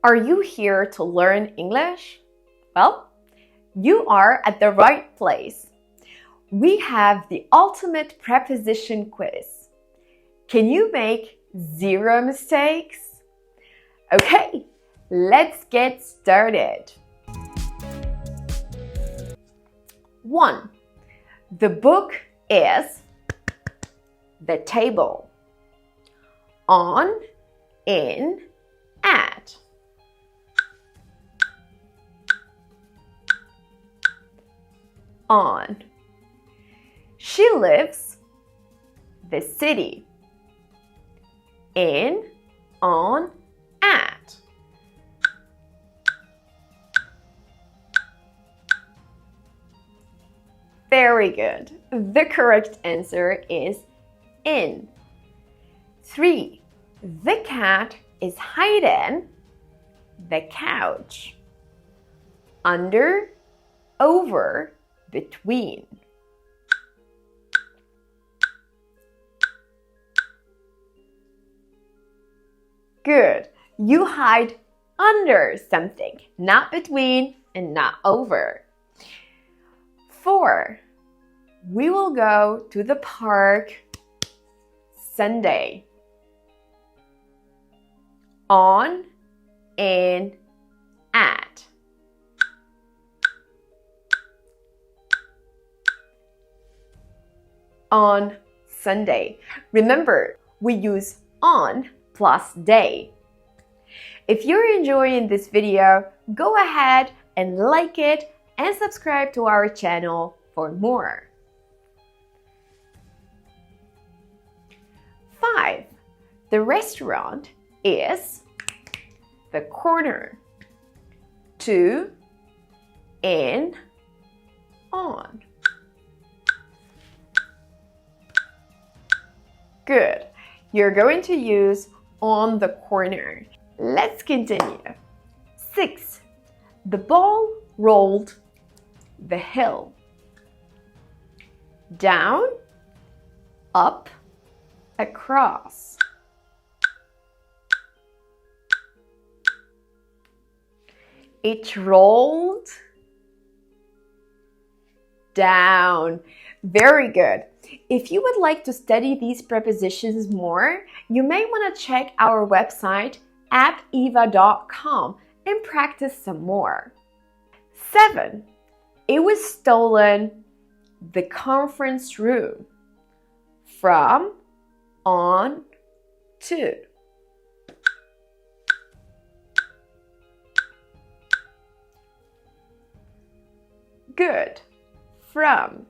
Are you here to learn English? Well, you are at the right place. We have the ultimate preposition quiz. Can you make 0 mistakes? Okay, let's get started. 1. The book is the table. On, in, at. On. She lives the city. In, on, at. Very good. The correct answer is in. 3. The cat is hiding the couch. Under, over, between. Good. You hide under something, not between and not over. 4. We will go to the park Sunday. On, in, at. On Sunday. Remember, we use on plus day. If you're enjoying this video, go ahead and like it and subscribe to our channel for more. 5. The restaurant is the corner. To, in, on. Good. You're going to use on the corner. Let's continue. 6. The ball rolled the hill. Down, up, across. It rolled down. Very good. If you would like to study these prepositions more, you may want to check our website at eva.com and practice some more. 7. It was stolen the conference room. From, on, to. Good. From.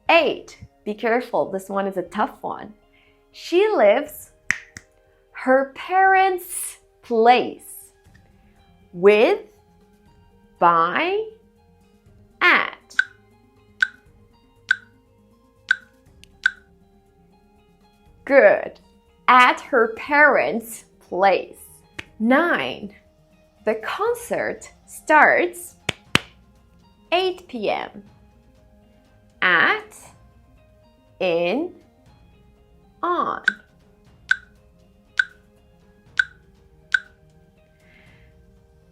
8. Be careful, this one is a tough one. She lives her parents' place. With, by, at. Good. At her parents' place. 9. The concert starts 8 p.m. At, in, on.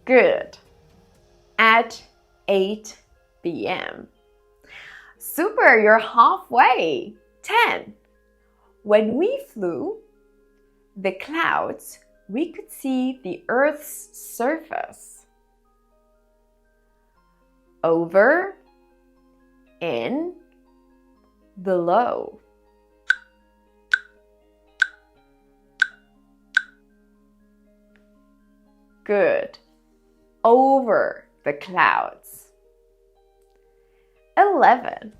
Good. At 8 p.m. Super, you're halfway. 10. When we flew the clouds, we could see the Earth's surface. Over, in, below. Good. Over the clouds. 11.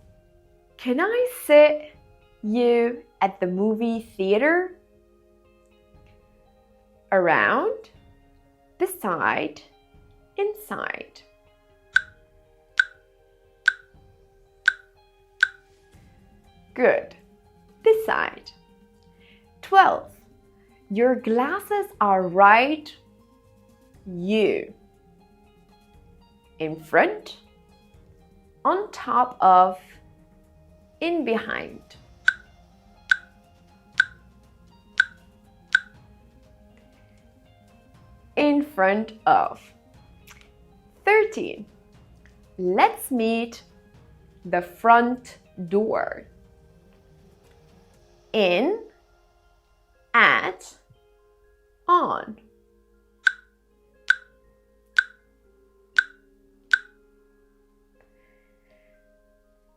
Can I sit you at the movie theater? Around, beside, inside. Good. Beside. 12. Your glasses are right. You. In front, on top of, in behind. In front of. 13. Let's meet the front door. In, at, on.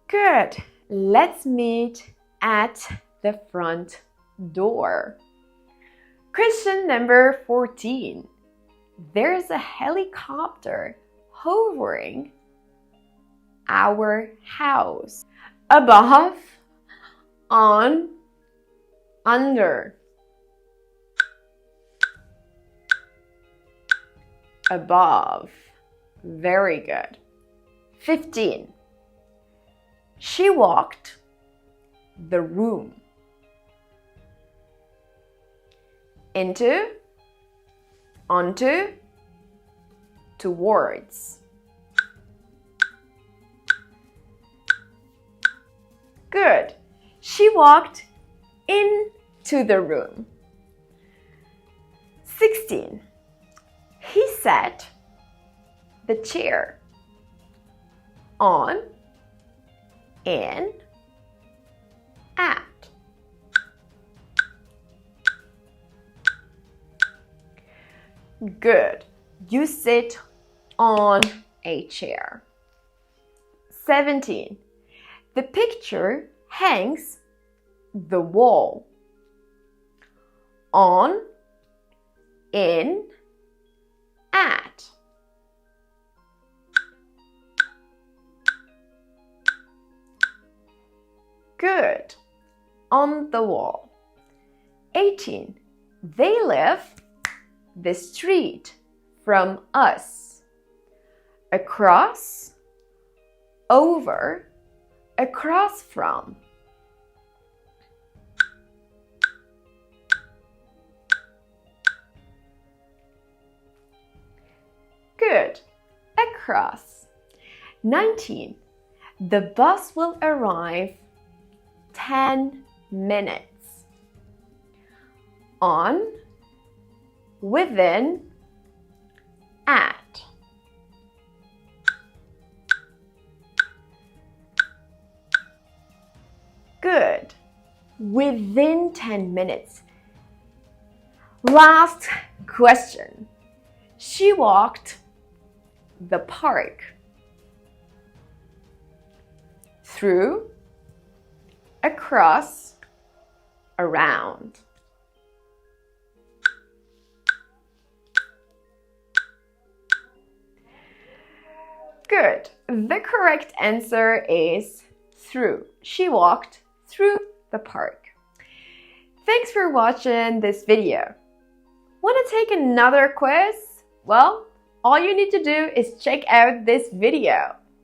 Good. Let's meet at the front door. Question number 14. There's a helicopter hovering our house. Above, on, under. Above. Very good. 15. She walked the room. Into, onto, towards. Good. She walked into the room. 16. He sat the chair on, in, at. Good. You sit on a chair. 17. The picture hangs the wall. On, in, at. Good. On the wall. 18. They live the street from us. Across, over, across from. Good. Across. 19. The bus will arrive 10 minutes. On, within, at. Good. Within 10 minutes. Last question. She walked the park. Through, across, around. Good. The correct answer is through. She walked through the park. Thanks for watching this video. Want to take another quiz? Well, all you need to do is check out this video.